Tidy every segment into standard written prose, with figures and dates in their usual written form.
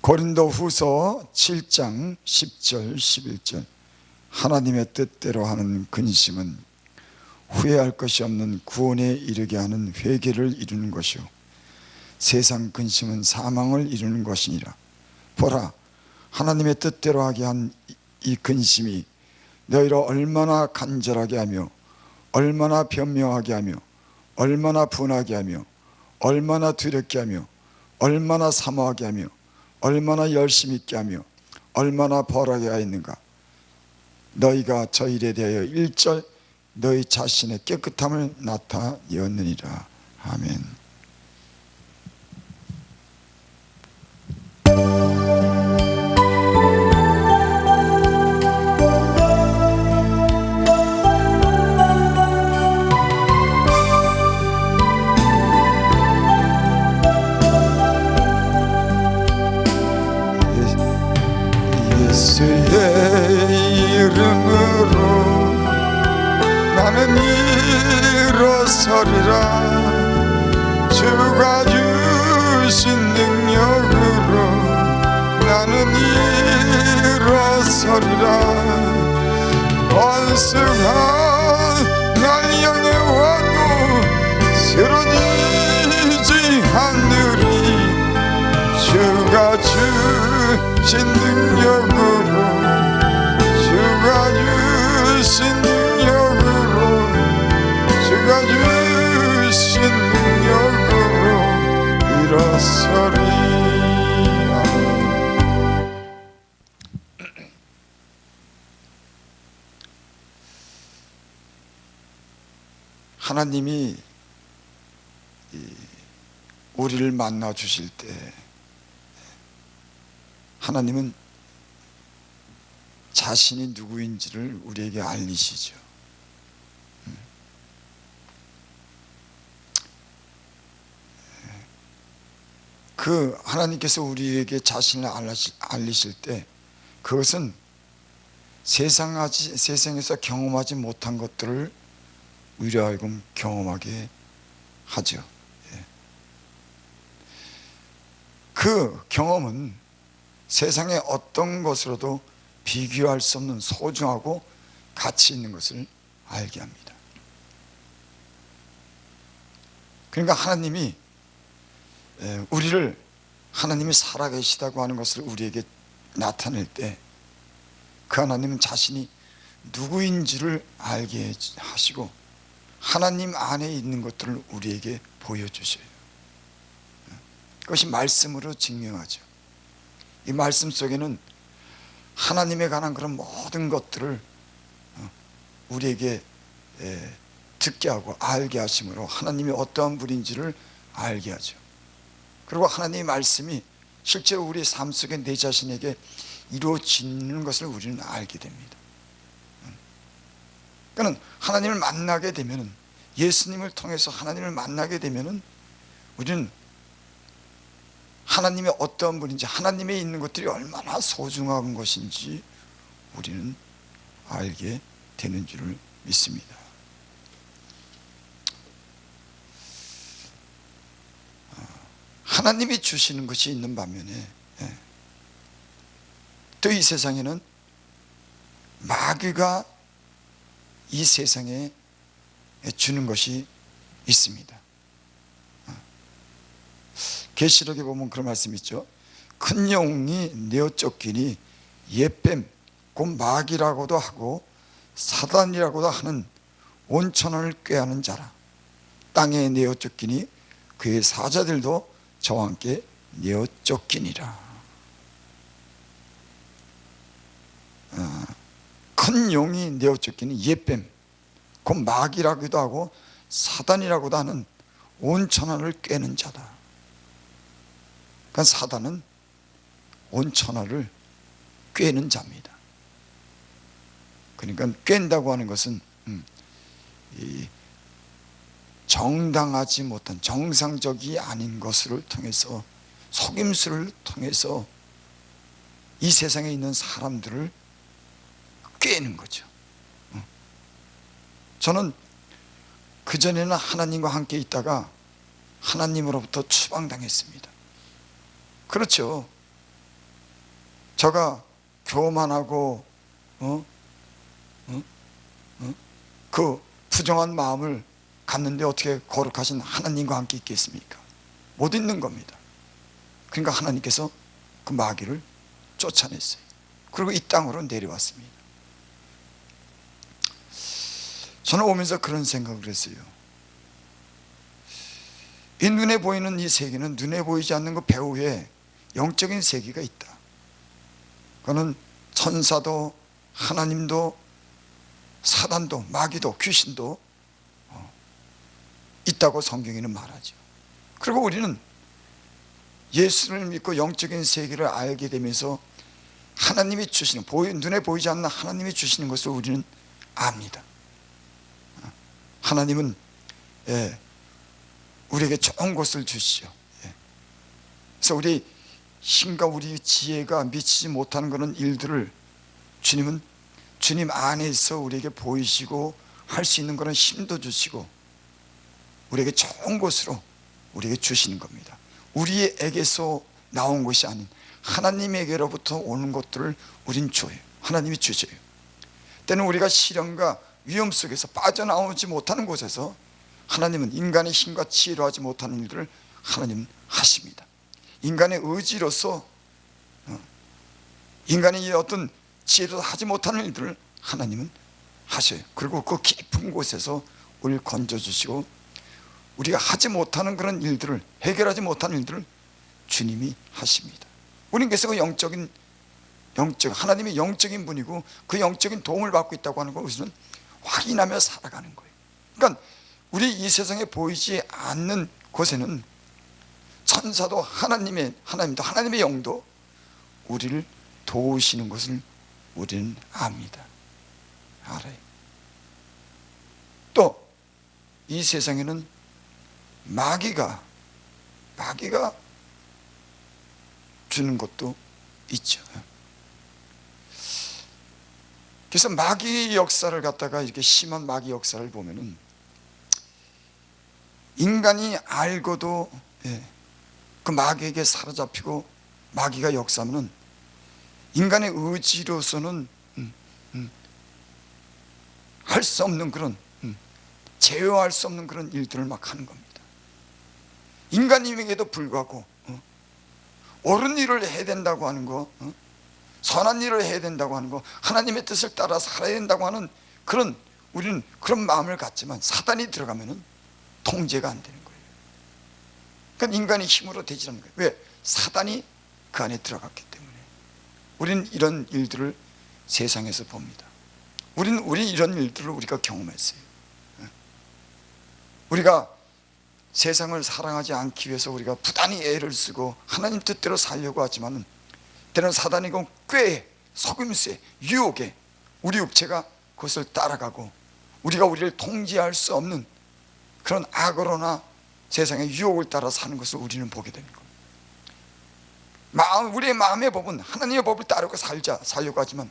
고린도후서 7장 10절 11절 하나님의 뜻대로 하는 근심은 후회할 것이 없는 구원에 이르게 하는 회개를 이루는 것이요 세상 근심은 사망을 이루는 것이니라. 보라, 하나님의 뜻대로 하게 한 이 근심이 너희를 얼마나 간절하게 하며 얼마나 변명하게 하며 얼마나 분하게 하며 얼마나 두렵게 하며 얼마나 사모하게 하며 얼마나 열심히 있게 하며 얼마나 벌하게 하였는가. 너희가 저 일에 대하여 1절 너희 자신의 깨끗함을 나타내었느니라. 아멘. 예수의 이름으로 나는 일어서리라. 주가 주신 능력으로 나는 일어서리라. 원수가 날 향해 와도 쓰러지지 않으리. 주가 주신 능력으로 주가 주신 능력으로 주가 주신 능력으로 일어서리. 하나님이 우리를 만나 주실 때 하나님은 자신이 누구인지를 우리에게 알리시죠. 그 하나님께서 우리에게 자신을 알리실 때 그것은 세상에서 경험하지 못한 것들을 우리로 하여금 경험하게 하죠. 그 경험은 세상의 어떤 것으로도 비교할 수 없는 소중하고 가치 있는 것을 알게 합니다. 그러니까 하나님이 우리를 하나님이 살아계시다고 하는 것을 우리에게 나타낼 때 그 하나님은 자신이 누구인지를 알게 하시고 하나님 안에 있는 것들을 우리에게 보여주셔요. 그것이 말씀으로 증명하죠. 이 말씀 속에는 하나님에 관한 그런 모든 것들을 우리에게 듣게 하고 알게 하심으로 하나님이 어떠한 분인지를 알게 하죠. 그리고 하나님의 말씀이 실제로 우리의 삶 속에 내 자신에게 이루어지는 것을 우리는 알게 됩니다. 그러니까 하나님을 만나게 되면, 예수님을 통해서 하나님을 만나게 되면 우리는 하나님이 어떤 분인지, 하나님에 있는 것들이 얼마나 소중한 것인지 우리는 알게 되는 줄을 믿습니다. 하나님이 주시는 것이 있는 반면에 또 이 세상에는 마귀가 이 세상에 주는 것이 있습니다. 계시록에 보면 그런 말씀이 있죠. 큰 영이 내어 쫓기니 옛뱀 곧 마귀라고도 하고 사단이라고도 하는 온천을 꾀하는 자라. 땅에 내어 쫓기니 그의 사자들도 저와 함께 내어 쫓기니라. 큰 용이 내어 쫓기니 옛뱀 곧 마귀라고도 하고 사단이라고도 하는 온천하를 꾀는 자다. 그러니까 사단은 온천하를 꾀는 자입니다. 그러니까 꾀는다고 하는 것은 정당하지 못한, 정상적이 아닌 것을 통해서, 속임수를 통해서 이 세상에 있는 사람들을 꾀는 거죠. 저는 그전에는 하나님과 함께 있다가 하나님으로부터 추방당했습니다. 그렇죠. 저가 교만하고 그 부정한 마음을 갖는데 어떻게 거룩하신 하나님과 함께 있겠습니까? 못 있는 겁니다. 그러니까 하나님께서 그 마귀를 쫓아냈어요. 그리고 이 땅으로 내려왔습니다. 저는 오면서 그런 생각을 했어요. 이 눈에 보이는 이 세계는 눈에 보이지 않는 그 배후에 영적인 세계가 있다. 그거는 천사도 하나님도 사단도 마귀도 귀신도 있다고 성경에는 말하죠. 그리고 우리는 예수를 믿고 영적인 세계를 알게 되면서 하나님이 주시는, 눈에 보이지 않는 하나님이 주시는 것을 우리는 압니다. 하나님은 우리에게 좋은 것을 주시죠. 그래서 우리 힘과 우리 지혜가 미치지 못하는 그런 일들을 주님은 주님 안에서 우리에게 보이시고 할 수 있는 그런 힘도 주시고 우리에게 좋은 것으로 우리에게 주시는 겁니다. 우리에게서 나온 것이 아닌 하나님에게로부터 오는 것들을 우린 줘요. 하나님이 주셔요. 때는 우리가 시련과 위험 속에서 빠져나오지 못하는 곳에서 하나님은 인간의 힘과 지혜로 하지 못하는 일들을 하나님은 하십니다. 인간의 의지로서 인간의 어떤 지혜로 하지 못하는 일들을 하나님은 하셔요. 그리고 그 깊은 곳에서 우리를 건져주시고 우리가 하지 못하는 그런 일들을, 해결하지 못하는 일들을 주님이 하십니다. 우리는 그래서 그 하나님의 영적인 분이고 그 영적인 도움을 받고 있다고 하는 걸 우리는 확인하며 살아가는 거예요. 그러니까 우리 이 세상에 보이지 않는 곳에는 천사도 하나님도 하나님의 영도 우리를 도우시는 것을 우리는 압니다. 알아요. 또 이 세상에는 마귀가 주는 것도 있죠. 그래서 마귀 역사를 갖다가 이렇게 심한 마귀 역사를 보면은 인간이 알고도 그 마귀에게 사로잡히고 마귀가 역사하면은 인간의 의지로서는 할 수 없는 그런 제어할 수 없는 그런 일들을 막 하는 겁니다. 인간임에게도 불구하고 옳은 일을 해야 된다고 하는 거, 선한 일을 해야 된다고 하는 거, 하나님의 뜻을 따라 살아야 된다고 하는 그런, 우리는 그런 마음을 갖지만 사단이 들어가면은 통제가 안 되는 거예요. 그러니까 인간이 힘으로 되지 않는 거예요. 왜? 사단이 그 안에 들어갔기 때문에. 우리는 이런 일들을 세상에서 봅니다. 우리는 이런 일들을 우리가 경험했어요. 우리가 세상을 사랑하지 않기 위해서 우리가 부단히 애를 쓰고 하나님 뜻대로 살려고 하지만 때는 사단이 그 꾀에, 속임수에, 유혹에 우리 육체가 그것을 따라가고 우리가 우리를 통제할 수 없는 그런 악으로나 세상의 유혹을 따라 사는 것을 우리는 보게 됩니다. 우리의 마음의 법은 하나님의 법을 따르고 살려고 하지만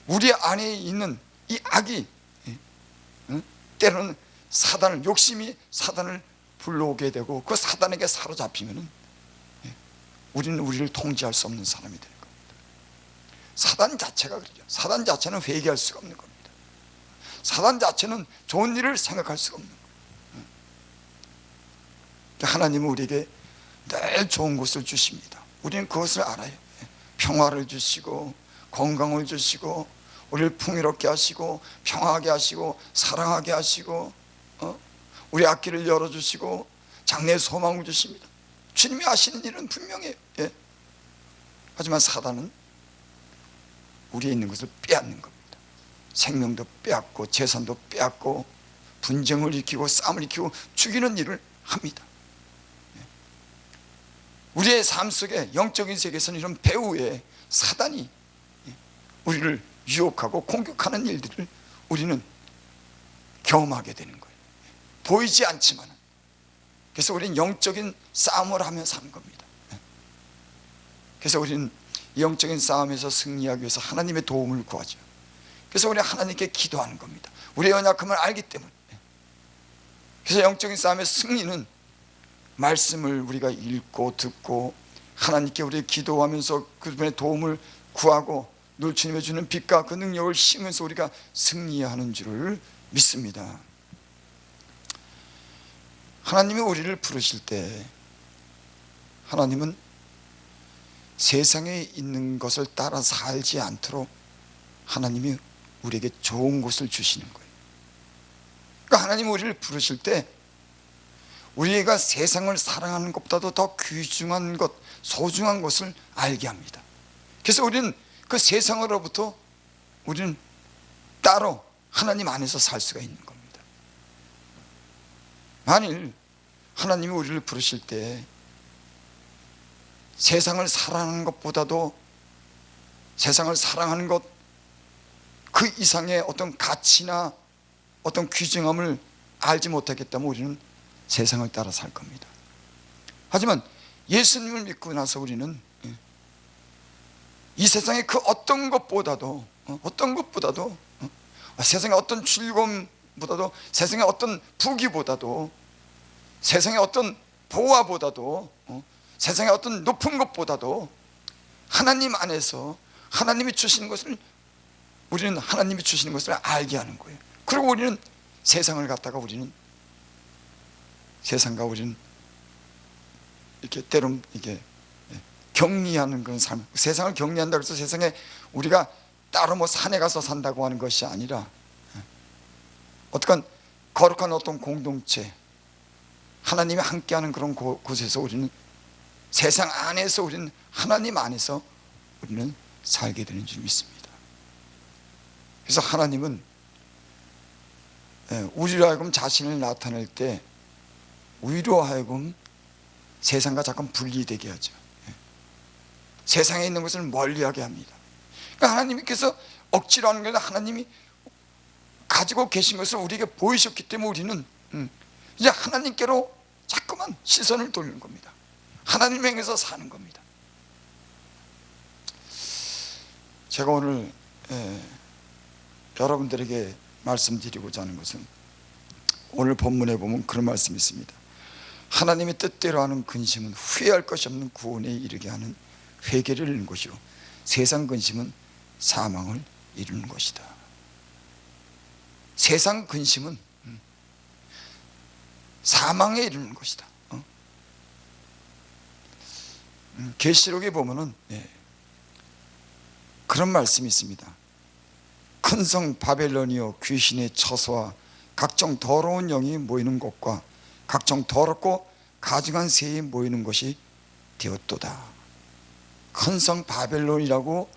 우리 안에 있는 이 악이 때로는 욕심이 사단을 불러오게 되고 그 사단에게 사로잡히면은 우리는 우리를 통제할 수 없는 사람이 되는 겁니다. 사단 자체가 그러죠. 사단 자체는 회개할 수가 없는 겁니다. 사단 자체는 좋은 일을 생각할 수가 없는 거예요. 하나님은 우리에게 늘 좋은 것을 주십니다. 우리는 그것을 알아요. 평화를 주시고 건강을 주시고 우리를 풍요롭게 하시고 평화하게 하시고 사랑하게 하시고 우리 앞길을 열어주시고 장래의 소망을 주십니다. 주님이 하시는 일은 분명해요. 하지만 사단은 우리에 있는 것을 빼앗는 겁니다. 생명도 빼앗고 재산도 빼앗고 분쟁을 일으키고 싸움을 일으키고 죽이는 일을 합니다. 우리의 삶 속에 영적인 세계에서는 이런 배후에 사단이 우리를 유혹하고 공격하는 일들을 우리는 경험하게 되는 거예요. 보이지 않지만. 그래서 우리는 영적인 싸움을 하며 사는 겁니다. 그래서 우리는 영적인 싸움에서 승리하기 위해서 하나님의 도움을 구하죠. 그래서 우리는 하나님께 기도하는 겁니다. 우리의 연약함을 알기 때문에. 그래서 영적인 싸움의 승리는 말씀을 우리가 읽고 듣고 하나님께 우리 기도하면서 그분의 도움을 구하고 늘 주님의 주는 빛과 그 능력을 힘면서 우리가 승리하는 줄을 믿습니다. 하나님이 우리를 부르실 때 하나님은 세상에 있는 것을 따라 살지 않도록 하나님이 우리에게 좋은 것을 주시는 거예요. 그러니까 하나님이 우리를 부르실 때 우리가 세상을 사랑하는 것보다도 더 귀중한 것, 소중한 것을 알게 합니다. 그래서 우리는 그 세상으로부터 우리는 따로 하나님 안에서 살 수가 있는 겁니다. 만일 하나님이 우리를 부르실 때 세상을 사랑하는 것보다도 세상을 사랑하는 것 그 이상의 어떤 가치나 어떤 귀중함을 알지 못하겠다면 우리는 세상을 따라 살 겁니다. 하지만 예수님을 믿고 나서 우리는 이 세상의 그 어떤 것보다도 세상의 어떤 즐거움보다도 세상의 어떤 부귀보다도 세상의 어떤 보화보다도 세상의 어떤 높은 것보다도 하나님 안에서 하나님이 주시는 것을 우리는 하나님이 주시는 것을 알게 하는 거예요. 그리고 우리는 세상을 갖다가 우리는 세상과 우리는 이렇게 때론 이게 격리하는 그런 삶, 세상을 격리한다고 해서 세상에 우리가 따로 뭐 산에 가서 산다고 하는 것이 아니라 어떤 거룩한 어떤 공동체, 하나님이 함께하는 그런 곳에서 우리는 세상 안에서 우리는 하나님 안에서 우리는 살게 되는 줄 믿습니다. 그래서 하나님은 우리로 하여금 자신을 나타낼 때 우리로 하여금 세상과 잠깐 분리되게 하죠. 세상에 있는 것을 멀리하게 합니다. 그러니까 하나님께서 억지로 하는 게 아니라 하나님이 가지고 계신 것을 우리에게 보이셨기 때문에 우리는 이제 하나님께로 자꾸만 시선을 돌리는 겁니다. 하나님 향해서 사는 겁니다. 제가 오늘 여러분들에게 말씀드리고자 하는 것은 오늘 본문에 보면 그런 말씀이 있습니다. 하나님의 뜻대로 하는 근심은 후회할 것이 없는 구원에 이르게 하는 회개를 이루는 것이요 세상 근심은 사망을 이루는 것이다. 세상 근심은 사망에 이르는 것이다. 계시록에 보면은 그런 말씀이 있습니다. 큰 성 바벨론이요 귀신의 처소와 각종 더러운 영이 모이는 곳과 각종 더럽고 가증한 새이 모이는 것이 되었도다. 큰 성 바벨론이라고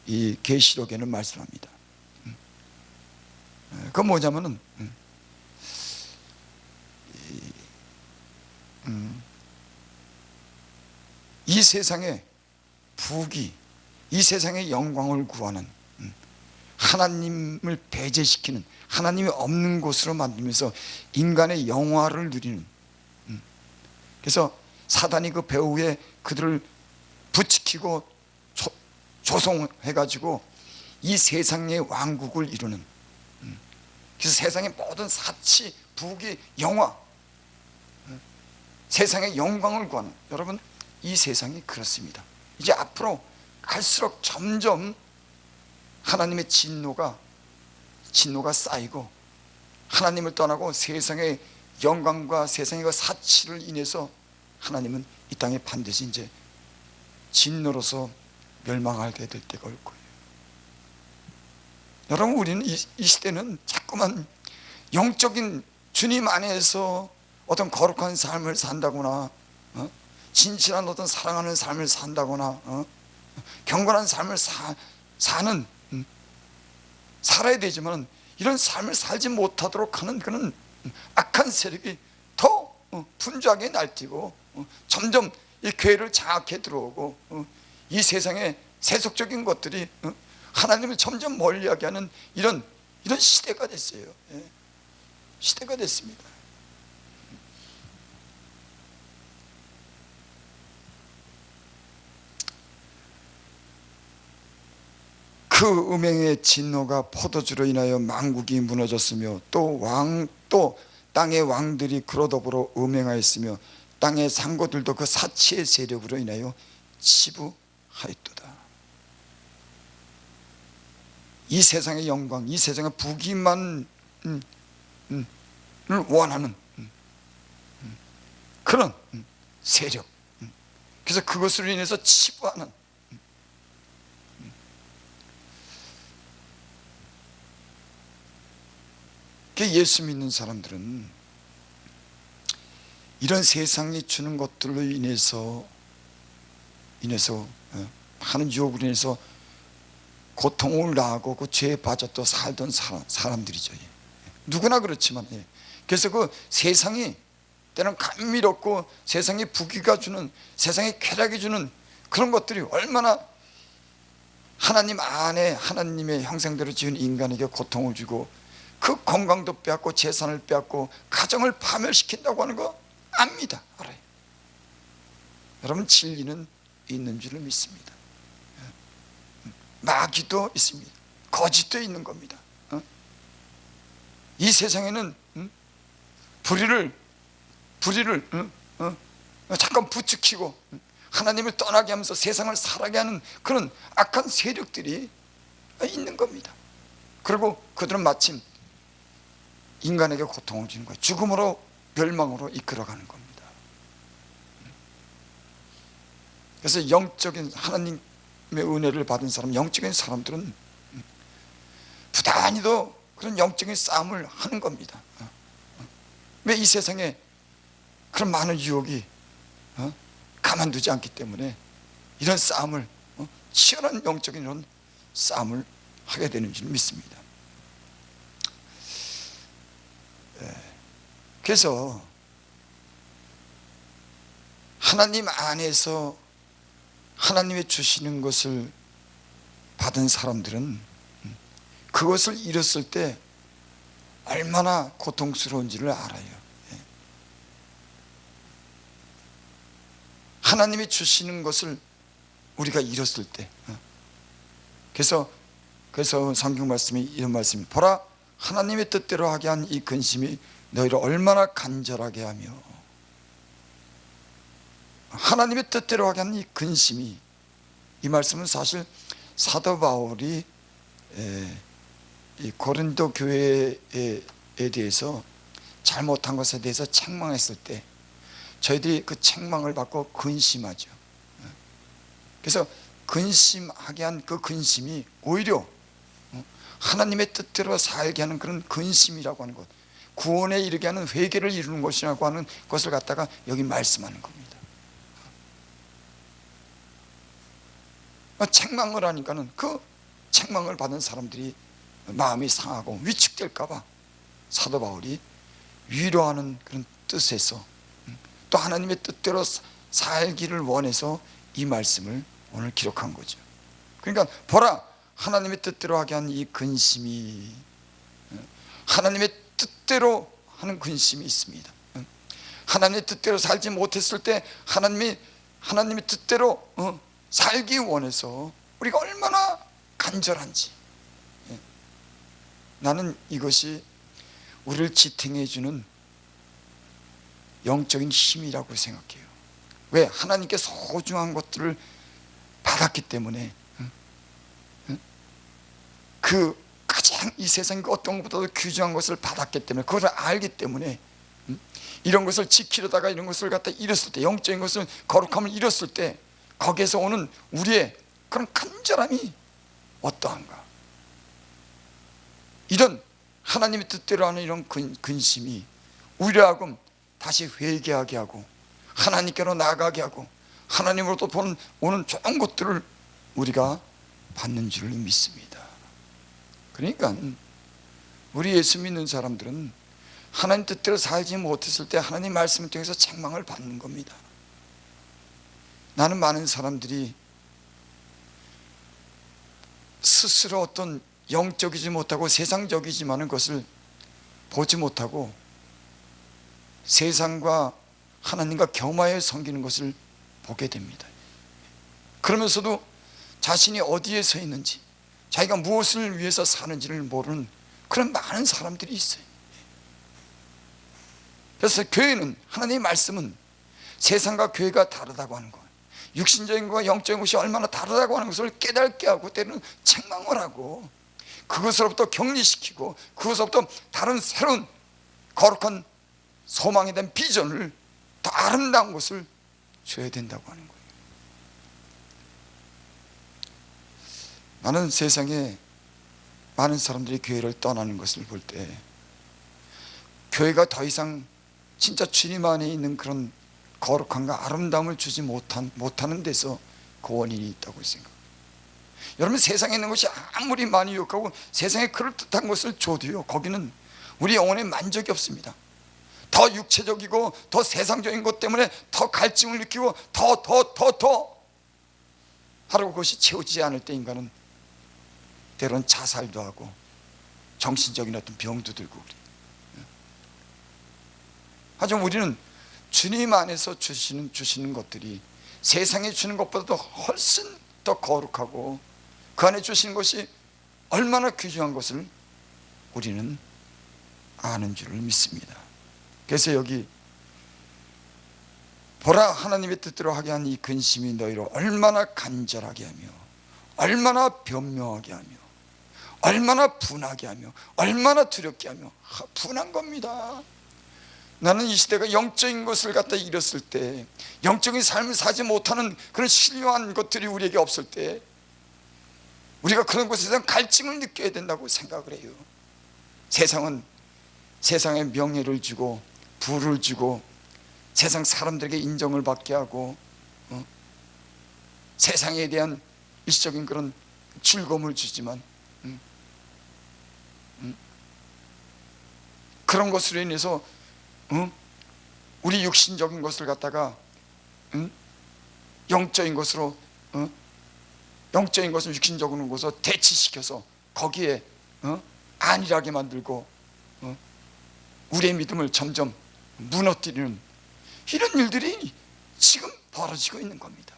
이 계시록에는 말씀합니다. 그건 뭐냐면은 이 세상의 부귀, 이 세상의 영광을 구하는 하나님을 배제시키는 하나님이 없는 곳으로 만들면서 인간의 영화를 누리는 그래서 사단이 그 배후에 그들을 부추기고 조성해가지고 이 세상의 왕국을 이루는 그래서 세상의 모든 사치, 부귀, 영화 세상의 영광을 구하는 여러분 이 세상이 그렇습니다. 이제 앞으로 갈수록 점점 하나님의 진노가 쌓이고 하나님을 떠나고 세상의 영광과 세상의 그 사치를 인해서 하나님은 이 땅에 반드시 이제 진노로서 멸망하게 될 때가 올 거예요. 여러분 우리는 이 시대는 자꾸만 영적인 주님 안에서 어떤 거룩한 삶을 산다거나 진실한 어떤 사랑하는 삶을 산다거나 경건한 삶을 살아야 되지만 이런 삶을 살지 못하도록 하는 그런 악한 세력이 더 분주하게 날뛰고 점점 이 교회를 장악해 들어오고 이 세상의 세속적인 것들이 하나님을 점점 멀리하게 하는 이런 시대가 됐어요. 시대가 됐습니다. 그 음행의 진노가 포도주로 인하여 만국이 무너졌으며 또 땅의 왕들이 그로 더불어 음행하였으며 땅의 상고들도 그 사치의 세력으로 인하여 치부하였도다. 이 세상의 영광, 이 세상의 부귀만을 원하는 그런 세력, 그래서 그것으로 인해서 치부하는, 예수 믿는 사람들은 이런 세상이 주는 것들로 인해서 하는 유혹으로 인해서 고통을 당하고 그 죄에 빠져 또 살던 사람들이죠. 누구나 그렇지만, 그래서 그 세상이 때는 감미롭고 세상의 부귀가 주는, 세상의 쾌락이 주는 그런 것들이 얼마나 하나님 안에 하나님의 형상대로 지은 인간에게 고통을 주고 그 건강도 빼앗고 재산을 빼앗고 가정을 파멸시킨다고 하는 거 압니다. 알아요. 여러분, 진리는 있는 줄을 믿습니다. 마귀도 있습니다. 거짓도 있는 겁니다. 이 세상에는 불의를 잠깐 부추기고 하나님을 떠나게 하면서 세상을 살아게 하는 그런 악한 세력들이 있는 겁니다. 그리고 그들은 마침 인간에게 고통을 주는 거예요. 죽음으로, 멸망으로 이끌어가는 겁니다. 그래서 영적인 하나님의 은혜를 받은 사람, 영적인 사람들은 부단히도 그런 영적인 싸움을 하는 겁니다. 왜? 이 세상에 그런 많은 유혹이 가만두지 않기 때문에 이런 싸움을, 치열한 영적인 이런 싸움을 하게 되는 줄 믿습니다. 그래서 하나님 안에서 하나님의 주시는 것을 받은 사람들은 그것을 잃었을 때 얼마나 고통스러운지를 알아요. 하나님이 주시는 것을 우리가 잃었을 때, 그래서 성경 말씀이 이런 말씀입니다. 보라, 하나님의 뜻대로 하게 한 이 근심이 너희를 얼마나 간절하게 하며, 하나님의 뜻대로 하게 한 이 근심이, 이 말씀은 사실 사도 바울이 이 고린도 교회에 대해서 잘못한 것에 대해서 책망했을 때 저희들이 그 책망을 받고 근심하죠. 그래서 근심하게 한 그 근심이 오히려 하나님의 뜻대로 살게 하는 그런 근심이라고 하는 것, 구원에 이르게 하는 회개를 이루는 것이라고 하는 것을 갖다가 여기 말씀하는 겁니다. 책망을 하니까는 그 책망을 받은 사람들이 마음이 상하고 위축될까 봐 사도 바울이 위로하는 그런 뜻에서, 또 하나님의 뜻대로 살기를 원해서 이 말씀을 오늘 기록한 거죠. 그러니까 보라, 하나님의 뜻대로 하게 한 이 근심이, 하나님의 뜻대로 하는 근심이 있습니다. 하나님의 뜻대로 살지 못했을 때 하나님의 뜻대로 살기 원해서 우리가 얼마나 간절한지, 나는 이것이 우리를 지탱해 주는 영적인 힘이라고 생각해요. 왜? 하나님께 소중한 것들을 받았기 때문에, 그 가장 이 세상 어떤 것보다도 귀중한 것을 받았기 때문에, 그것을 알기 때문에 이런 것을 지키려다가 이런 것을 갖다 잃었을 때, 영적인 것을, 거룩함을 잃었을 때 거기에서 오는 우리의 그런 간절함이 어떠한가. 이런 하나님의 뜻대로 하는 이런 근심이 우리를 하여금 다시 회개하게 하고 하나님께로 나아가게 하고 하나님으로부터 오는 좋은 것들을 우리가 받는 줄을 믿습니다. 그러니까 우리 예수 믿는 사람들은 하나님 뜻대로 살지 못했을 때 하나님 말씀을 통해서 책망을 받는 겁니다. 나는 많은 사람들이 스스로 어떤 영적이지 못하고 세상적이지만은 그것을 보지 못하고 세상과 하나님과 겸하여 섬기는 것을 보게 됩니다. 그러면서도 자신이 어디에 서 있는지, 자기가 무엇을 위해서 사는지를 모르는 그런 많은 사람들이 있어요. 그래서 교회는, 하나님의 말씀은 세상과 교회가 다르다고 하는 거예요. 육신적인 것과 영적인 것이 얼마나 다르다고 하는 것을 깨닫게 하고, 때로는 책망을 하고, 그것으로부터 격리시키고, 그것으로부터 다른 새로운 거룩한 소망에 대한 비전을, 더 아름다운 것을 줘야 된다고 하는 거예요. 나는 세상에 많은 사람들이 교회를 떠나는 것을 볼 때, 교회가 더 이상 진짜 주님 안에 있는 그런 거룩함과 아름다움을 주지 못하는 데서 그 원인이 있다고 생각합니다. 여러분, 세상에 있는 것이 아무리 많이 유혹하고 세상에 그럴듯한 것을 줘도요, 거기는 우리 영혼에 만족이 없습니다. 더 육체적이고 더 세상적인 것 때문에 더 갈증을 느끼고 더 하루 그것이 채워지지 않을 때 인간은 때로는 자살도 하고 정신적인 어떤 병도 들고 그래요. 하지만 우리는 주님 안에서 주시는 것들이 세상에 주는 것보다도 훨씬 더 거룩하고, 그 안에 주시는 것이 얼마나 귀중한 것을 우리는 아는 줄을 믿습니다. 그래서 여기 보라, 하나님의 뜻대로 하게 한 이 근심이 너희를 얼마나 간절하게 하며, 얼마나 변명하게 하며, 얼마나 분하게 하며, 얼마나 두렵게 하며. 분한 겁니다. 나는 이 시대가 영적인 것을 갖다 잃었을 때, 영적인 삶을 사지 못하는 그런 신령한 것들이 우리에게 없을 때, 우리가 그런 것에 대한 갈증을 느껴야 된다고 생각을 해요. 세상은 세상에 명예를 주고 부를 주고 세상 사람들에게 인정을 받게 하고, 세상에 대한 일시적인 그런 즐거움을 주지만, 그런 것으로 인해서 우리 육신적인 것을 갖다가 영적인 것으로, 영적인 것을 육신적인 것으로 대치시켜서 거기에 안일하게 만들고 우리의 믿음을 점점 무너뜨리는 이런 일들이 지금 벌어지고 있는 겁니다.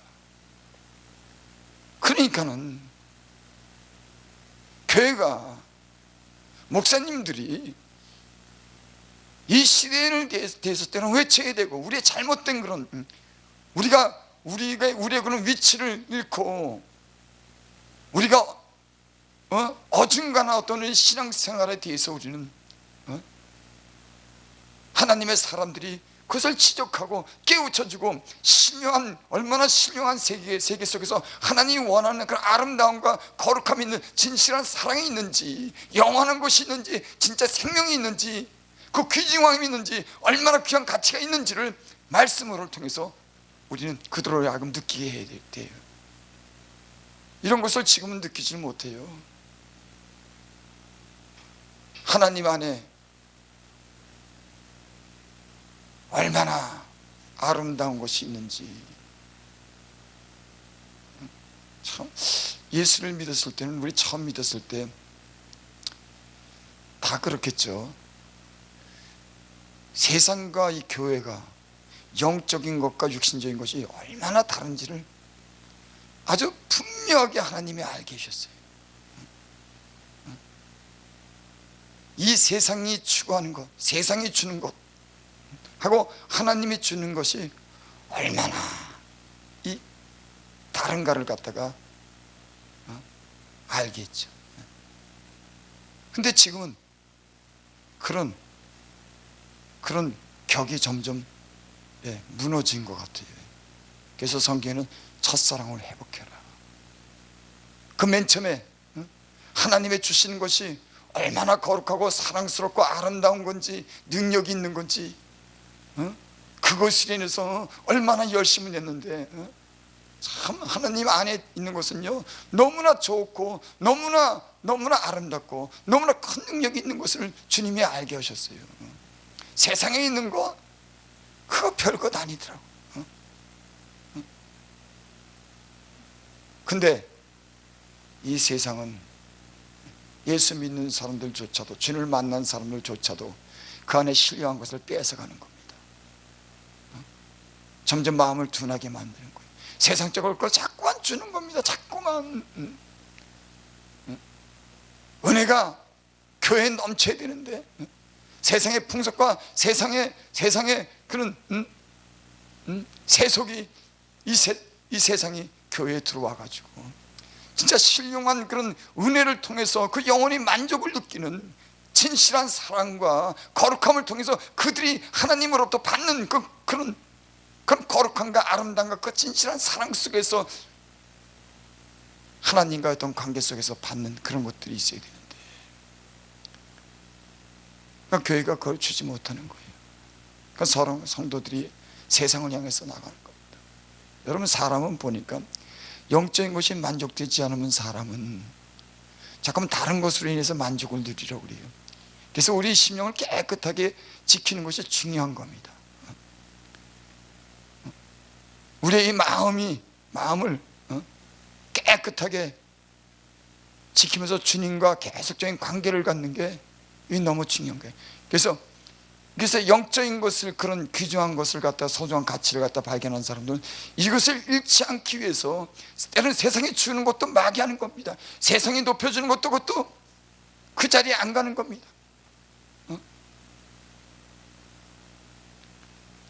그러니까는 교회가, 목사님들이 이 시대에 대해서 때는 외쳐야 되고, 우리의 잘못된 그런, 우리의 그런 위치를 잃고 우리가 어중간한 어떤 신앙생활에 대해서 우리는 하나님의 사람들이 그것을 지적하고 깨우쳐주고, 신령한, 얼마나 신령한 세계 속에서 하나님이 원하는 그런 아름다움과 거룩함이 있는 진실한 사랑이 있는지, 영원한 것이 있는지, 진짜 생명이 있는지, 그 귀중함이 있는지, 얼마나 귀한 가치가 있는지를 말씀을 통해서 우리는 그들로 하여금 느끼게 해야 돼요. 이런 것을 지금은 느끼지 못해요. 하나님 안에 얼마나 아름다운 것이 있는지. 참, 예수를 믿었을 때는, 우리 처음 믿었을 때 다 그렇겠죠. 세상과 이 교회가 영적인 것과 육신적인 것이 얼마나 다른지를 아주 분명하게 하나님이 알게 하셨어요. 이 세상이 추구하는 것, 세상이 주는 것 하고 하나님이 주는 것이 얼마나 이 다른가를 갖다가 알겠죠. 근데 지금은 그런 격이 점점 무너진 것 같아요. 그래서 성경에는 첫사랑을 회복해라. 그 맨 처음에 하나님의 주시는 것이 얼마나 거룩하고 사랑스럽고 아름다운 건지, 능력이 있는 건지, 그것을 인해서 얼마나 열심히 냈는데, 참 하나님 안에 있는 것은요, 너무나 좋고 너무나 아름답고 너무나 큰 능력이 있는 것을 주님이 알게 하셨어요. 세상에 있는 거 그거 별것 아니더라고. 근데 이 세상은 예수 믿는 사람들조차도, 주님을 만난 사람들조차도 그 안에 신령한 것을 뺏어가는 겁니다. 점점 마음을 둔하게 만드는 거예요. 세상적인 걸 자꾸만 주는 겁니다. 자꾸만. 은혜가 교회에 넘쳐야 되는데, 세상의 풍속과 세상의 그런 세속이 이 세상이 교회에 들어와 가지고 진짜 신령한 그런 은혜를 통해서 그 영혼이 만족을 느끼는 진실한 사랑과 거룩함을 통해서 그들이 하나님으로부터 받는 그런 거룩함과 아름다움과 그 진실한 사랑 속에서 하나님과의 어떤 관계 속에서 받는 그런 것들이 있어야 되는데, 그러니까 교회가 그걸 주지 못하는 거예요. 그러니까 성도들이 세상을 향해서 나가는 겁니다. 여러분, 사람은 보니까 영적인 것이 만족되지 않으면 사람은 잠깐만 다른 것으로 인해서 만족을 누리려고 그래요. 그래서 우리 심령을 깨끗하게 지키는 것이 중요한 겁니다. 우리의 이 마음을 깨끗하게 지키면서 주님과 계속적인 관계를 갖는 게 너무 중요한 거예요. 그래서 영적인 것을, 그런 귀중한 것을 갖다, 소중한 가치를 갖다 발견한 사람들은 이것을 잃지 않기 위해서 때로는 세상에 주는 것도 마귀하는 겁니다. 세상이 높여주는 것도 그것도 그 자리에 안 가는 겁니다.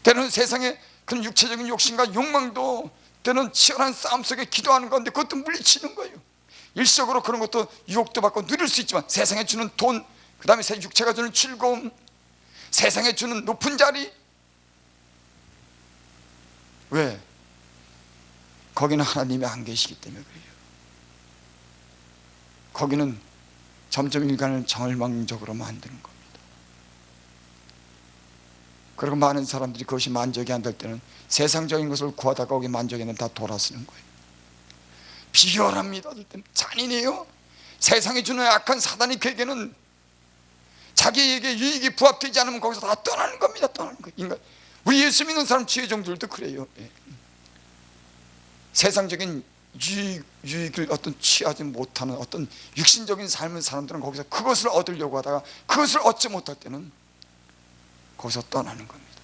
때로는 세상에 그런 육체적인 욕심과 욕망도 때로는 치열한 싸움 속에 기도하는 건데 그것도 물리치는 거예요. 일시적으로 그런 것도 유혹도 받고 누릴 수 있지만 세상에 주는 돈, 그 다음에 육체가 주는 즐거움, 세상에 주는 높은 자리, 왜? 거기는 하나님이 안 계시기 때문에 그래요. 거기는 점점 인간을 절망적으로 만드는 겁니다. 그리고 많은 사람들이 그것이 만족이 안 될 때는 세상적인 것을 구하다가 거기 만족이 안 되면 다 돌아서는 거예요. 비열합니다. 잔인해요. 세상이 주는 악한 사단이 그에게는 자기에게 유익이 부합되지 않으면 거기서 다 떠나는 겁니다. 떠나는 거예요. 인간, 우리 예수 믿는 사람 지혜종들도 그래요. 세상적인 유익을 어떤 취하지 못하는 어떤 육신적인 삶을 사람들은 거기서 그것을 얻으려고 하다가 그것을 얻지 못할 때는 거기서 떠나는 겁니다.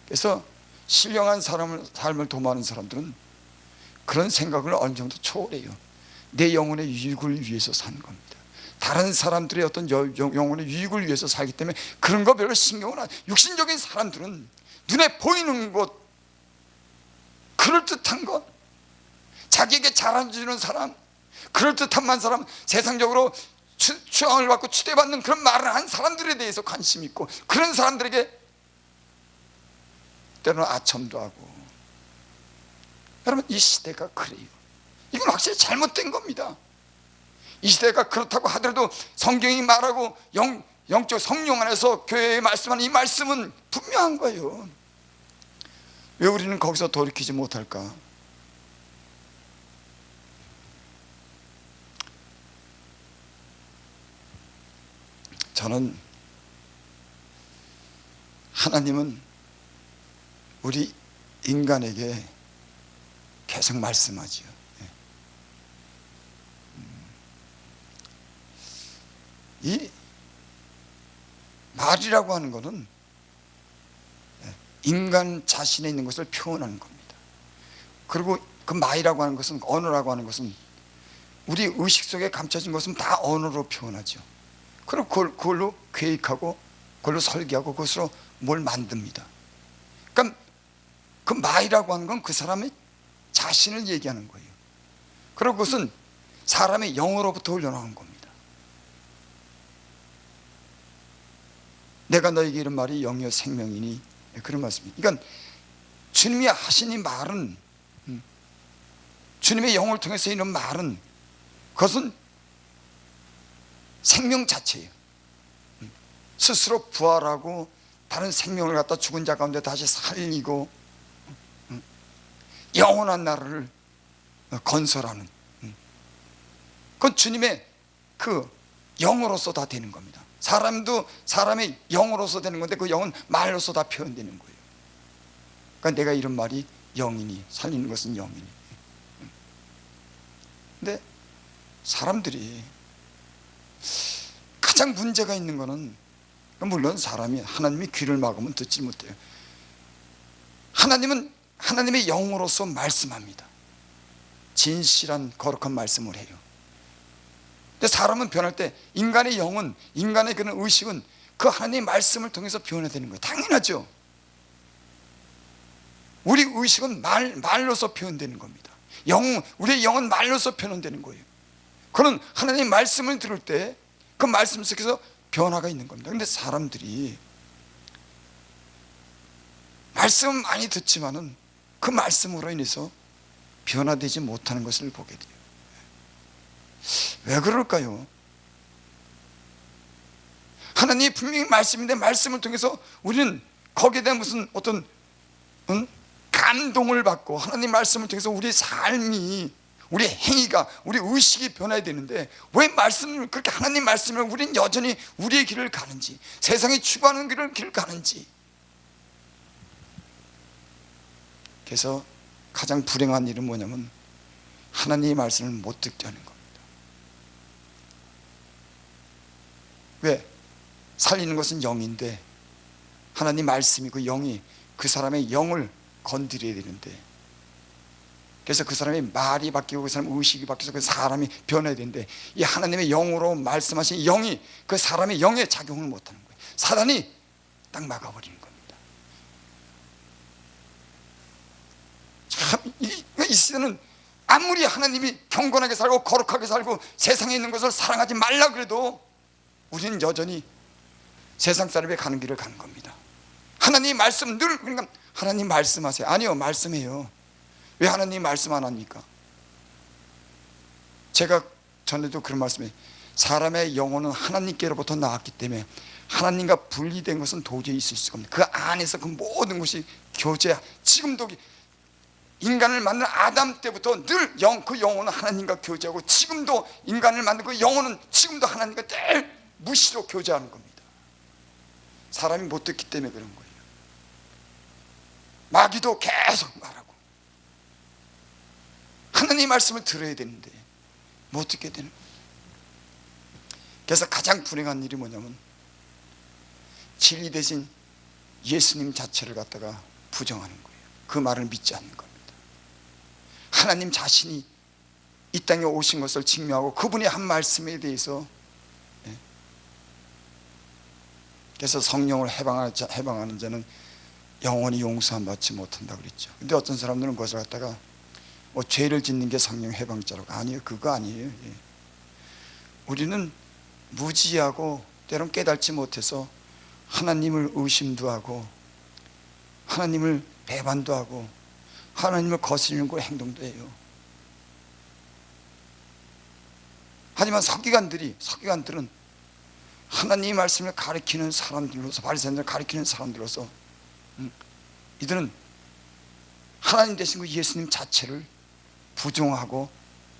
그래서 신령한 삶을 도모하는 사람들은 그런 생각을 어느 정도 초월해요. 내 영혼의 유익을 위해서 사는 겁니다. 다른 사람들의 어떤 영혼의 유익을 위해서 살기 때문에 그런 거 별로 신경을 안. 육신적인 사람들은 눈에 보이는 것, 그럴듯한 것, 자기에게 잘해주는 사람, 그럴듯한 사람, 세상적으로 추앙을 받고 추대받는 그런 말을 한 사람들에 대해서 관심 있고, 그런 사람들에게 때로는 아첨도 하고. 여러분, 이 시대가 그래요. 이건 확실히 잘못된 겁니다. 이 시대가 그렇다고 하더라도 성경이 말하고 영적 성령 안에서 교회에 말씀하는 이 말씀은 분명한 거예요. 왜 우리는 거기서 돌이키지 못할까? 저는 하나님은 우리 인간에게 계속 말씀하지요. 이 말이라고 하는 것은 인간 자신에 있는 것을 표현하는 겁니다. 그리고 그 말이라고 하는 것은, 언어라고 하는 것은 우리 의식 속에 감춰진 것은 다 언어로 표현하죠. 그리고 그걸로 계획하고 그걸로 설계하고 그것으로 뭘 만듭니다. 그러니까 그 말이라고 하는 건 그 사람의 자신을 얘기하는 거예요. 그리고 그것은 사람의 영으로부터 흘러나오는 겁니다. 내가 너에게 이런 말이 영이요 생명이니, 그런 말씀입니다. 그러니까 주님이 하신 이 말은, 주님의 영을 통해서 이런 말은, 그것은 생명 자체예요. 스스로 부활하고 다른 생명을 갖다 죽은 자 가운데 다시 살리고 영원한 나라를 건설하는, 그건 주님의 그 영으로서 다 되는 겁니다. 사람도 사람의 영으로서 되는 건데 그 영은 말로서 다 표현되는 거예요. 그러니까 내가 이런 말이 영이니, 살리는 것은 영이니. 근데 사람들이 가장 문제가 있는 거는, 물론 사람이 하나님이 귀를 막으면 듣지 못해요. 하나님은 하나님의 영으로서 말씀합니다. 진실한 거룩한 말씀을 해요. 근데 사람은 변할 때 인간의 영은, 인간의 그런 의식은 그 하나님의 말씀을 통해서 변화되는 거예요. 당연하죠. 우리 의식은 말로서 표현되는 겁니다. 우리의 영은 말로서 표현되는 거예요. 그는 하나님의 말씀을 들을 때 그 말씀 속에서 변화가 있는 겁니다. 그런데 사람들이 말씀은 많이 듣지만은 그 말씀으로 인해서 변화되지 못하는 것을 보게 돼요. 왜 그럴까요? 하나님이 분명히 말씀인데 말씀을 통해서 우리는 거기에 대한 무슨 어떤 감동을 받고 하나님 말씀을 통해서 우리의 삶이, 우리의 행위가, 우리 의식이 변해야 되는데 왜 말씀을, 그렇게 하나님 말씀을 우리는 여전히 우리의 길을 가는지, 세상이 추구하는 길을 가는지. 그래서 가장 불행한 일은 뭐냐면 하나님의 말씀을 못 듣게 하는 겁니다. 왜? 살리는 것은 영인데 하나님 말씀이, 그 영이 그 사람의 영을 건드려야 되는데, 그래서 그 사람의 말이 바뀌고 그 사람의 의식이 바뀌어서 그 사람이 변해야 되는데, 이 하나님의 영으로 말씀하신 영이 그 사람의 영에 작용을 못하는 거예요. 사단이 딱 막아버리는 겁니다. 참, 이 시대는 아무리 하나님이 경건하게 살고 거룩하게 살고 세상에 있는 것을 사랑하지 말라 그래도 우리는 여전히 세상 사람이 가는 길을 가는 겁니다. 하나님 말씀 늘, 그러니까 하나님 말씀하세요. 아니요, 말씀해요. 왜 하나님 말씀 안 합니까? 제가 전에도 그런 말씀이에요. 사람의 영혼은 하나님께로부터 나왔기 때문에 하나님과 분리된 것은 도저히 있을 수가 없는, 그 안에서 그 모든 것이 교제, 지금도 인간을 만든 아담 때부터 늘 그 영혼은 하나님과 교제하고, 지금도 인간을 만든 그 영혼은 지금도 하나님과 늘 무시로 교제하는 겁니다. 사람이 못 듣기 때문에 그런 거예요. 마귀도 계속 말하고 하나님 말씀을 들어야 되는데 못 듣게 되는 거예요. 그래서 가장 불행한 일이 뭐냐면 진리 대신 예수님 자체를 갖다가 부정하는 거예요. 그 말을 믿지 않는 겁니다. 하나님 자신이 이 땅에 오신 것을 증명하고 그분의 한 말씀에 대해서, 그래서 성령을 해방하는 자는 영원히 용서함 받지 못한다 그랬죠. 근데 어떤 사람들은 그것을 갖다가 뭐 죄를 짓는 게 성령 해방자라고. 아니에요, 그거 아니에요. 우리는 무지하고 때론 깨닫지 못해서 하나님을 의심도 하고 하나님을 배반도 하고 하나님을 거스르는 그 행동도 해요. 하지만 서기관들은 하나님의 말씀을 가르치는 사람들로서, 바리새인들을 가르치는 사람들로서 이들은 하나님 되신 그 예수님 자체를 부정하고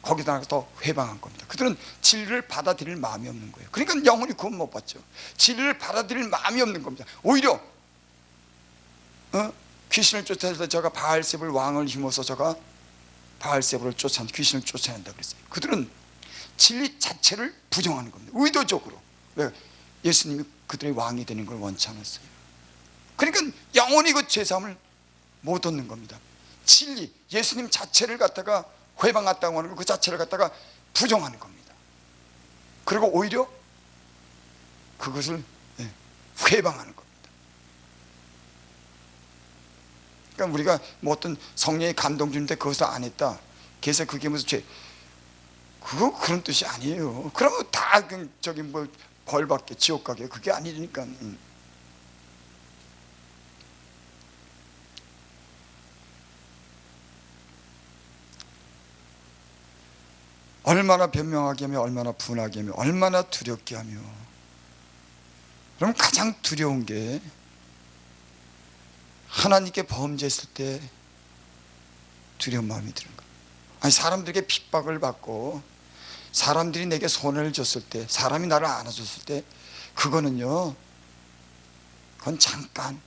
거기다가 더 회방한 겁니다. 그들은 진리를 받아들일 마음이 없는 거예요. 그러니까 영원히 구원 못 받죠. 진리를 받아들일 마음이 없는 겁니다. 오히려 귀신을 쫓아낼 때 저가 바알세불 왕을 힘어서 저가 바알세불을 귀신을 쫓아낸다 그랬어요. 그들은 진리 자체를 부정하는 겁니다. 의도적으로. 왜? 예수님이 그들의 왕이 되는 걸 원치 않았어요. 그러니까 영원히 그 죄사함을 못 얻는 겁니다. 진리, 예수님 자체를 갖다가 회방했다고 하는 거, 그 자체를 갖다가 부정하는 겁니다. 그리고 오히려 그것을 회방하는 겁니다. 그러니까 우리가 뭐 어떤 성령의 감동 주는데 그것을 안 했다, 그래서 그게 무슨 죄, 그런 뜻이 아니에요. 그러면 다 저기 뭐 벌 받게, 지옥 가게, 그게 아니니까. 얼마나 변명하게 하며, 얼마나 분하게 하며, 얼마나 두렵게 하며. 그럼 가장 두려운 게 하나님께 범죄했을 때 두려운 마음이 드는 거예요. 아니, 사람들에게 핍박을 받고 사람들이 내게 손해를 줬을 때, 사람이 나를 안아줬을 때, 그거는요, 그건 잠깐.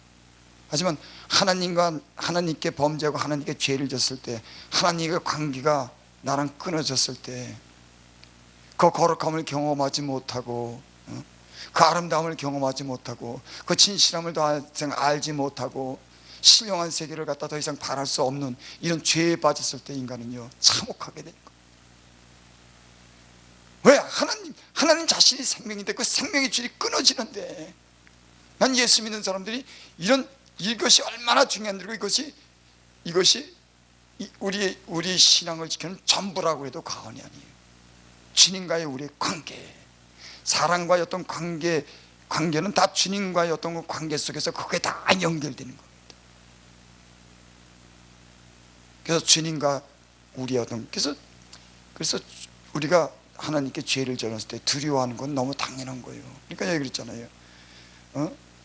하지만 하나님께 범죄하고 하나님께 죄를 졌을 때, 하나님의 관계가 나랑 끊어졌을 때, 그 거룩함을 경험하지 못하고, 그 아름다움을 경험하지 못하고, 그 진실함을 더 이상 알지 못하고, 신령한 세계를 갖다 더 이상 바랄 수 없는 이런 죄에 빠졌을 때 인간은요, 참혹하게 되는 거예요. 왜? 하나님 자신이 생명인데 그 생명의 줄이 끊어지는데, 난 예수 믿는 사람들이 이것이 얼마나 중요한데, 이것이 이것이 우리 신앙을 지키는 전부라고 해도 과언이 아니에요. 주님과의 우리의 관계, 사랑과의 어떤 관계는 다 주님과의 어떤 그 관계 속에서 그게 다 연결되는 겁니다. 그래서 주님과 우리의 어떤 그래서 우리가 하나님께 죄를 저렸을 때 두려워하는 건 너무 당연한 거예요. 그러니까 여기 그랬잖아요.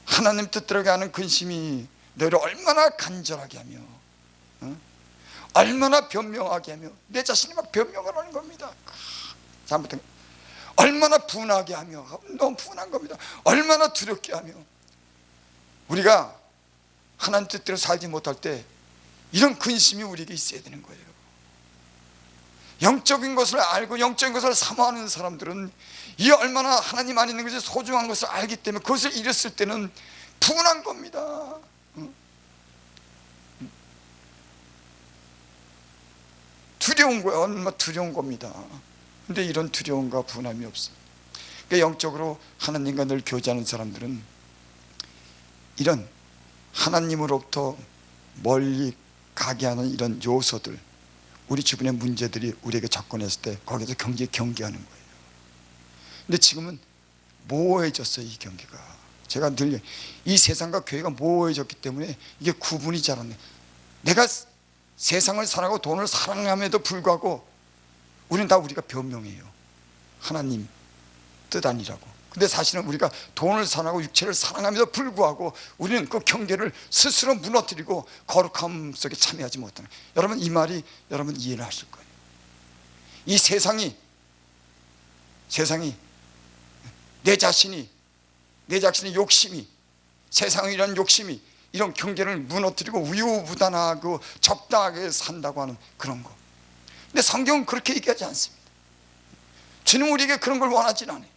하나님 뜻대로 하는 근심이 너를 얼마나 간절하게 하며 얼마나 변명하게 하며 내 자신이 막 변명을 하는 겁니다. 잘못된 얼마나 분하게 하며 너무 분한 겁니다. 얼마나 두렵게 하며 우리가 하나님 뜻대로 살지 못할 때 이런 근심이 우리에게 있어야 되는 거예요. 영적인 것을 알고 영적인 것을 사모하는 사람들은 이 얼마나 하나님 안에 있는 것이 소중한 것을 알기 때문에 그것을 잃었을 때는 분한 겁니다. 두려운 거예요. 얼마나 두려운 겁니다. 근데 이런 두려움과 분함이 없어요. 그러니까 영적으로 하나님과 늘 교제하는 사람들은 이런 하나님으로부터 멀리 가게 하는 이런 요소들, 우리 주변의 문제들이 우리에게 접근했을 때 거기서 경계하는 거예요. 근데 지금은 모호해졌어요. 이 경계가. 제가 늘 이 세상과 교회가 모호해졌기 때문에 이게 구분이 잘 안 돼요. 내가 세상을 사랑하고 돈을 사랑함에도 불구하고 우리가 변명해요. 하나님 뜻 아니라고. 근데 사실은 우리가 돈을 사랑하고 육체를 사랑함에도 불구하고 우리는 그 경계를 스스로 무너뜨리고 거룩함 속에 참여하지 못하는, 여러분 이 말이 여러분 이해를 하실 거예요. 이 세상이 내 자신의 욕심이, 세상의 이런 욕심이 이런 경계를 무너뜨리고 우유부단하고 적당하게 산다고 하는 그런 거. 근데 성경은 그렇게 얘기하지 않습니다. 주님은 우리에게 그런 걸 원하진 않아요.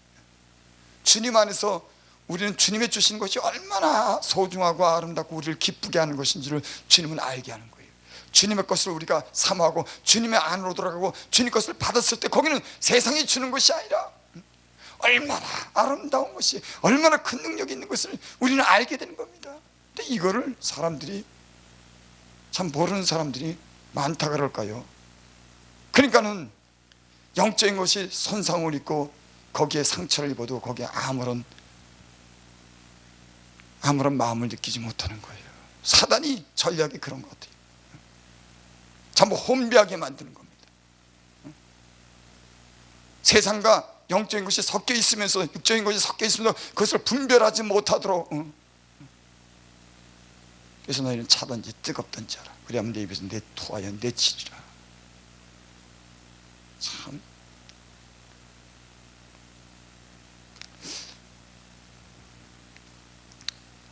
주님 안에서 우리는 주님의 주신 것이 얼마나 소중하고 아름답고 우리를 기쁘게 하는 것인지를 주님은 알게 하는 거예요. 주님의 것을 우리가 사모하고 주님의 안으로 돌아가고 주님 것을 받았을 때 거기는 세상이 주는 것이 아니라 얼마나 아름다운 것이, 얼마나 큰 능력이 있는 것을 우리는 알게 되는 겁니다. 근데 이거를 사람들이 참 모르는 사람들이 많다 그럴까요? 그러니까는 영적인 것이 손상을 입고 거기에 상처를 입어도 거기에 아무런 마음을 느끼지 못하는 거예요. 사단이 전략이 그런 것 같아요. 전부 혼비하게 만드는 겁니다. 세상과 영적인 것이 섞여 있으면서, 육적인 것이 섞여 있으면서 그것을 분별하지 못하도록. 그래서 너희는 차든지 뜨겁든지 하라. 그래야만 내 입에서 내 토하여 내치리라. 참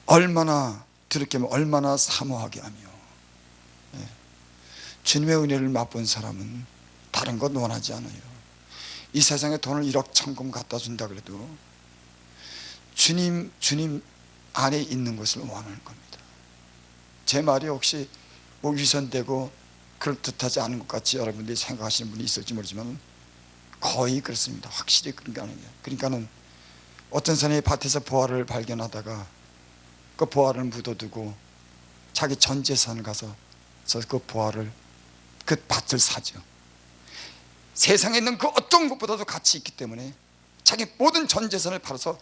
얼마나 들을게 하면 얼마나 사모하게 하며, 주님의 은혜를 맛본 사람은 다른 것 원하지 않아요. 이 세상에 돈을 1억 천금 갖다 준다 그래도 주님 안에 있는 것을 원하는 겁니다. 제 말이 혹시 뭐 위선되고 그럴듯하지 않은 것 같이 여러분들이 생각하시는 분이 있을지 모르지만 거의 그렇습니다. 확실히 그런 게 아니에요. 그러니까는 어떤 사람이 밭에서 보화를 발견하다가 그 보화를 묻어두고 자기 전 재산을 가서 그 보화를, 그 밭을 사죠. 세상에 있는 그 어떤 것보다도 가치 있기 때문에 자기 모든 전 재산을 팔아서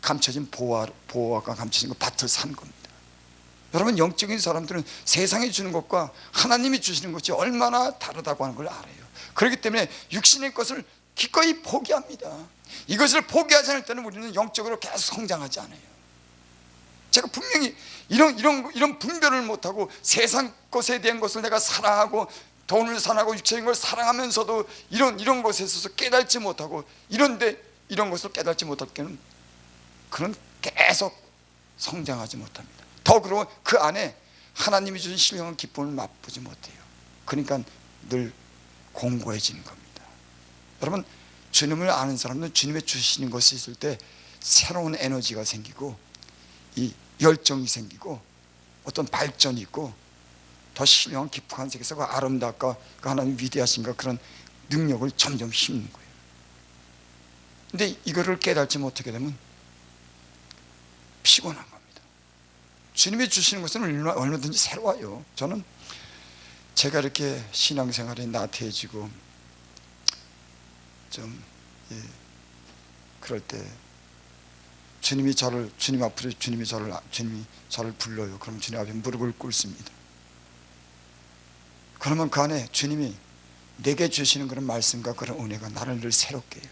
감춰진 보화가 감춰진 그 밭을 산 겁니다. 여러분, 영적인 사람들은 세상이 주는 것과 하나님이 주시는 것이 얼마나 다르다고 하는 걸 알아요. 그렇기 때문에 육신의 것을 기꺼이 포기합니다. 이것을 포기하지 않을 때는 우리는 영적으로 계속 성장하지 않아요. 제가 분명히 이런 분별을 못하고 세상 것에 대한 것을 내가 사랑하고 돈을 사랑하고 육체적인 걸 사랑하면서도 이런 것에 있어서 깨닫지 못하고 이런 것을 깨닫지 못할 때는 그는 계속 성장하지 못합니다. 더불어 그 안에 하나님이 주신 신령한 기쁨을 맛보지 못해요. 그러니까 늘 공고해지는 겁니다. 여러분, 주님을 아는 사람은 주님의 주시는 것이 있을 때 새로운 에너지가 생기고 이 열정이 생기고 어떤 발전이 있고 더 신령한 깊은 세계에서 그 아름답과 그 하나님 위대하신가 그런 능력을 점점 힘는 거예요. 근데 이거를 깨닫지 못하게 되면 피곤한 겁니다. 주님이 주시는 것은 얼마든지 새로워요. 저는 제가 이렇게 신앙생활이 나태해지고 좀 그럴 때 주님 앞으로 주님이 저를 불러요. 그럼 주님 앞에 무릎을 꿇습니다. 그러면 그 안에 주님이 내게 주시는 그런 말씀과 그런 은혜가 나를 늘 새롭게 해요.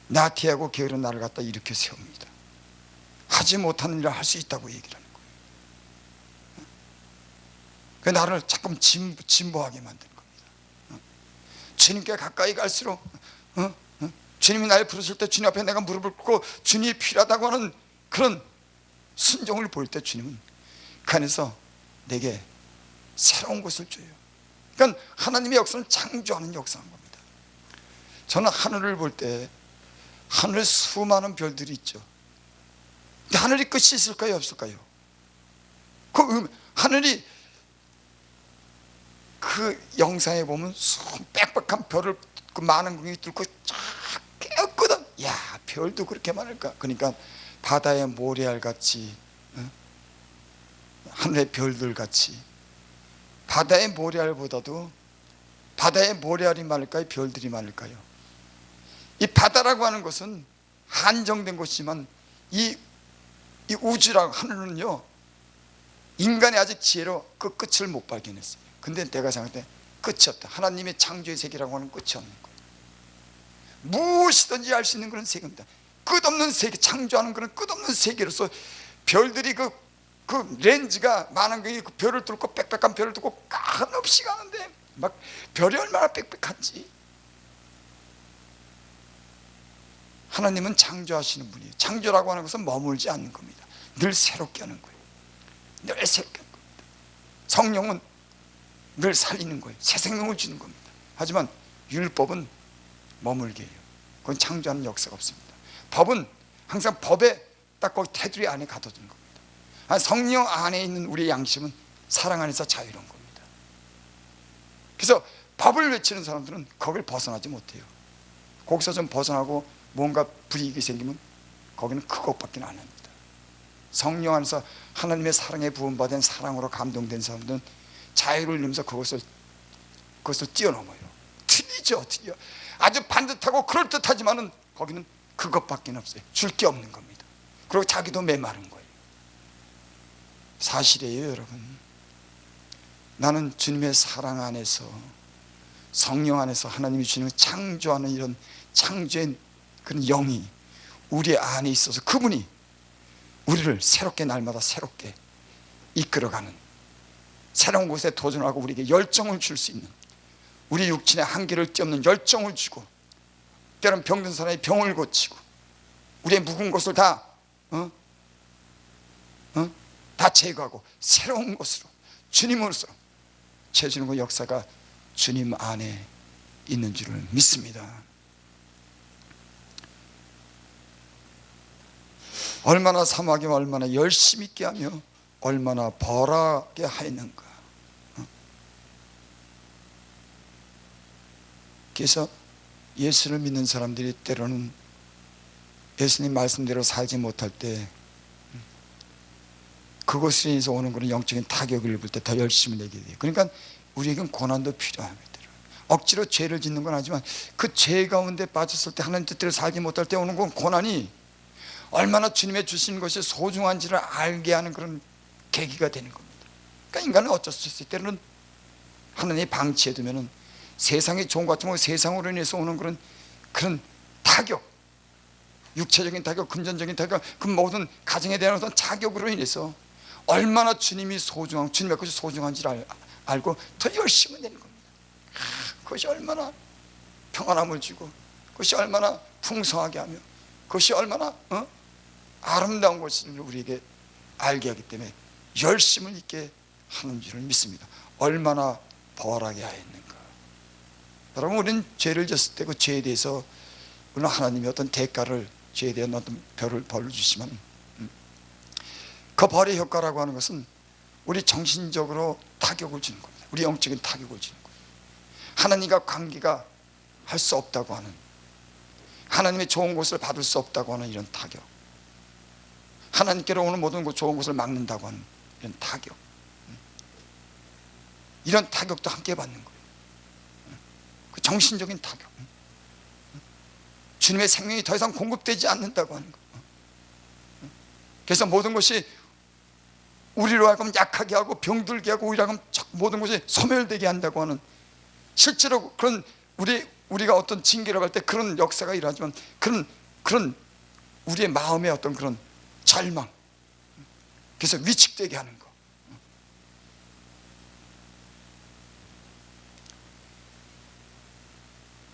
나태하고 게으른 나를 갖다 일으켜 세웁니다. 하지 못하는 일을 할 수 있다고 얘기를 하는 거예요. 그 나를 자꾸 진보하게 만드는 겁니다. 주님께 가까이 갈수록 주님이 날 부르실 때 주님 앞에 내가 무릎을 꿇고 주님이 필요하다고 하는 그런 순종을 보일 때 주님은 그 안에서 내게 새로운 것을 줘요. 그러니까 하나님의 역사는 창조하는 역사인 겁니다. 저는 하늘을 볼 때 하늘에 수많은 별들이 있죠. 근데 하늘이 끝이 있을까요, 없을까요? 하늘이 그 영상에 보면 빽빽한 별을 그 많은 공이 뚫고 쫙 깨었거든. 야, 별도 그렇게 많을까? 그러니까 바다의 모래알 같이, 하늘의 별들 같이, 바다의 모래알보다도 바다의 모래알이 많을까요? 별들이 많을까요? 이 바다라고 하는 것은 한정된 곳이지만 이 우주라고 하늘은요, 인간이 아직 지혜로 그 끝을 못 발견했어요. 근데 내가 생각할 때 끝이 없다. 하나님의 창조의 세계라고 하는 끝이 없는 거예요. 무엇이든지 할 수 있는 그런 세계입니다. 끝없는 세계, 창조하는 그런 끝없는 세계로서 별들이 그 렌즈가 많은 게 그 별을 뚫고 빽빽한 별을 뚫고 한없이 가는데 막 별이 얼마나 빽빽한지. 하나님은 창조하시는 분이에요. 창조라고 하는 것은 머물지 않는 겁니다. 늘 새롭게 하는 거예요. 늘 새롭게 하는 겁니다. 성령은 늘 살리는 거예요. 새 생명을 주는 겁니다. 하지만 율법은 머물게 해요. 그건 창조하는 역사가 없습니다. 법은 항상 법에 딱 거기 테두리 안에 가둬두는 겁니다. 성령 안에 있는 우리의 양심은 사랑 안에서 자유로운 겁니다. 그래서 법을 외치는 사람들은 거길 벗어나지 못해요. 거기서 좀 벗어나고 뭔가 불이익이 생기면 거기는 그것밖에 안 합니다. 성령 안에서 하나님의 사랑에 부음받은 사랑으로 감동된 사람들은 자유를 누리면서 그것을 뛰어넘어요. 틀리죠, 틀려. 아주 반듯하고 그럴듯하지만은 거기는 그것밖에 없어요. 줄 게 없는 겁니다. 그리고 자기도 메마른 거예요. 사실이에요, 여러분. 나는 주님의 사랑 안에서, 성령 안에서 하나님이 주시는 창조하는 이런 창조의 그런 영이 우리 안에 있어서 그분이 우리를 새롭게 날마다 새롭게 이끌어가는, 새로운 곳에 도전하고 우리에게 열정을 줄 수 있는, 우리 육신의 한계를 뛰어넘는 열정을 주고, 때로는 병든 사람이 병을 고치고, 우리의 묵은 것을 다 제거하고 새로운 것으로 주님으로서 채주는 그 역사가 주님 안에 있는 줄을 믿습니다. 얼마나 사모하게, 얼마나 열심히 있게 하며 얼마나 벌하게 하였는가. 그래서 예수를 믿는 사람들이 때로는 예수님 말씀대로 살지 못할 때 그것에 의해서 오는 그런 영적인 타격을 입을 때 더 열심히 내게 돼요. 그러니까 우리에겐 고난도 필요합니다. 억지로 죄를 짓는 건 아니지만 그 죄 가운데 빠졌을 때, 하나님 뜻대로 살지 못할 때 오는 건 고난이 얼마나 주님의 주신 것이 소중한지를 알게 하는 그런 계기가 되는 겁니다. 그러니까 인간은 어쩔 수 있어요. 때로는 하나님이 방치해두면 세상이 좋은 것 같으면 세상으로 인해서 오는 그런 타격, 육체적인 타격, 금전적인 타격, 그 모든 가정에 대한 어떤 자격으로 인해서 얼마나 주님이 소중한, 주님의 것이 소중한지를 알고 더 열심히 내는 겁니다. 그것이 얼마나 평안함을 주고, 그것이 얼마나 풍성하게 하며, 그것이 얼마나 아름다운 것을 우리에게 알게 하기 때문에 열심을 있게 하는 줄을 믿습니다. 얼마나 벌하게 하였는가. 여러분, 우리는 죄를 졌을 때 그 죄에 대해서 물론 하나님이 어떤 대가를, 죄에 대한 어떤 벌을 주시면 그 벌의 효과라고 하는 것은 우리 정신적으로 타격을 주는 겁니다. 우리 영적인 타격을 주는 거예요. 하나님과 관계가 할 수 없다고 하는, 하나님의 좋은 것을 받을 수 없다고 하는 이런 타격, 하나님께로 오는 모든 좋은 것을 막는다고 하는 이런 타격. 이런 타격도 함께 받는 거예요. 그 정신적인 타격. 주님의 생명이 더 이상 공급되지 않는다고 하는 거예요. 그래서 모든 것이 우리로 하여금 약하게 하고 병들게 하고 우리로 하여금 모든 것이 소멸되게 한다고 하는, 실제로 그런 우리가 어떤 징계를 할 때 그런 역사가 일어나지만 그런 우리의 마음의 어떤 그런 절망, 그래서 위축되게 하는 거.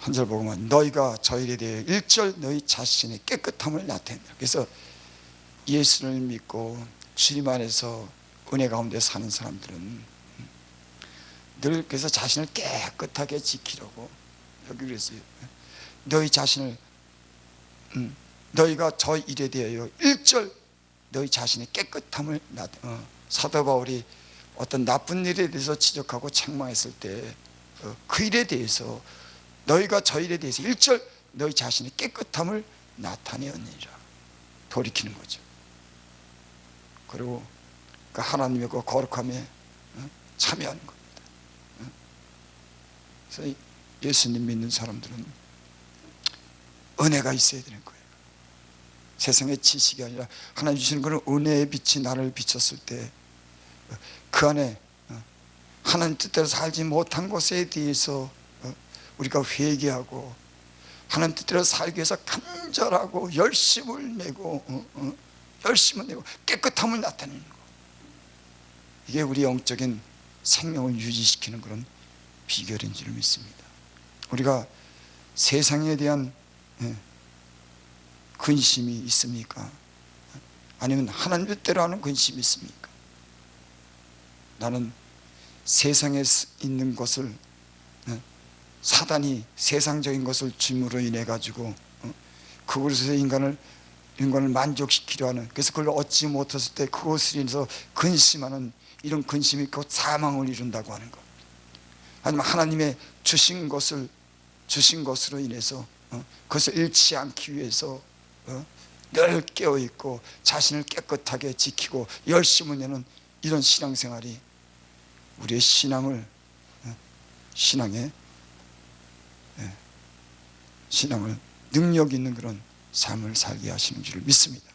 한 절 보고만 너희가 저희에 대해 1절 너희 자신의 깨끗함을 나타낸다. 그래서 예수를 믿고 주님 안에서 은혜 가운데 사는 사람들은 늘 그래서 자신을 깨끗하게 지키려고, 여기 그랬어요. 너희 자신을 너희가 저 일에 대하여 1절 너희 자신의 깨끗함을 사도 바울이 어떤 나쁜 일에 대해서 지적하고 책망했을 때 그 일에 대해서 너희가 저 일에 대해서 1절 너희 자신의 깨끗함을 나타내었느니라, 돌이키는 거죠. 그리고 그 하나님의 그 거룩함에 참여하는 겁니다. 그래서 예수님 믿는 사람들은 은혜가 있어야 되는 거예요. 세상의 지식이 아니라 하나님 주시는 그런 은혜의 빛이 나를 비췄을 때 그 안에 하나님 뜻대로 살지 못한 것에 대해서 우리가 회개하고 하나님 뜻대로 살기 위해서 간절하고 열심을 내고 깨끗함을 나타내는 거, 이게 우리 영적인 생명을 유지시키는 그런 비결인 줄 믿습니다. 우리가 세상에 대한 근심이 있습니까? 아니면 하나님 뜻대로 하는 근심이 있습니까? 나는 세상에 있는 것을, 사단이 세상적인 것을 줌으로 인해 가지고 그것에서 인간을 만족시키려 하는, 그래서 그걸 얻지 못했을 때 그것을 인해서 근심하는, 이런 근심이 곧 사망을 이룬다고 하는 것. 아니면 하나님의 주신 것으로 인해서 그것을 잃지 않기 위해서 늘 깨어있고 자신을 깨끗하게 지키고 열심을 내는 이런 신앙생활이 우리의 신앙을 능력 있는 그런 삶을 살게 하시는 줄 믿습니다.